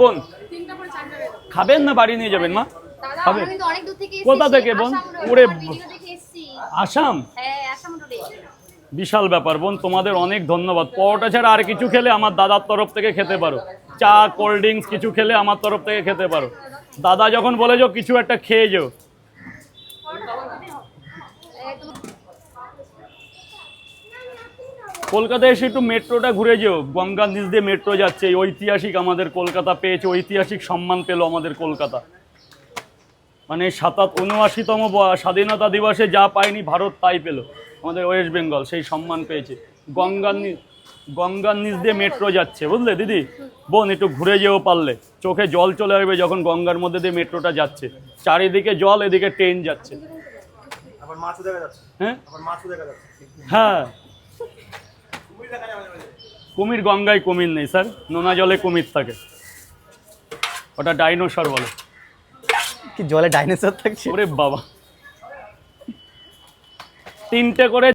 বোন খাবেন না বাড়ি নিয়ে যাবেন মা? খাবেন? কোথা থেকে বোন? ওরে আসাম, বিশাল ব্যাপার বোন, তোমাদের অনেক ধন্যবাদ। পরোটা ছাড়া আর কিছু খেলে আমার দাদার তরফ থেকে খেতে পারো, চা কোল্ড ড্রিঙ্কস কিছু খেলে আমার তরফ থেকে খেতে পারো। দাদা যখন বলে যাও কিছু একটা খেয়ে যাও। কলকাতায় এসে একটু মেট্রোটা ঘুরে যেও, গঙ্গার নিচ দিয়ে মেট্রো যাচ্ছে, এই ঐতিহাসিক আমাদের কলকাতা পেয়েছে, ঐতিহাসিক সম্মান পেল আমাদের কলকাতা। মানে ৭৯তম স্বাধীনতা দিবসে যা পায়নি ভারত তাই পেল, আমাদের ওয়েস্ট বেঙ্গল সেই সম্মান পেয়েছে। গঙ্গার নিচ দিয়ে মেট্রো যাচ্ছে, বুঝলে দিদি? বোন একটু ঘুরে যেও পারলে, চোখে জল চলে আসবে যখন গঙ্গার মধ্যে দিয়ে মেট্রোটা যাচ্ছে, চারিদিকে জল, এদিকে ট্রেন যাচ্ছে। হ্যাঁ হ্যাঁ, কুমির গঙ্গায় কুমির নেই স্যার, নোনা জলে কুমির থাকে, ওটা ডাইনোসর বলে। কি জলে ডাইনোসর থাকছে? ওরে বাবা, 3টে করে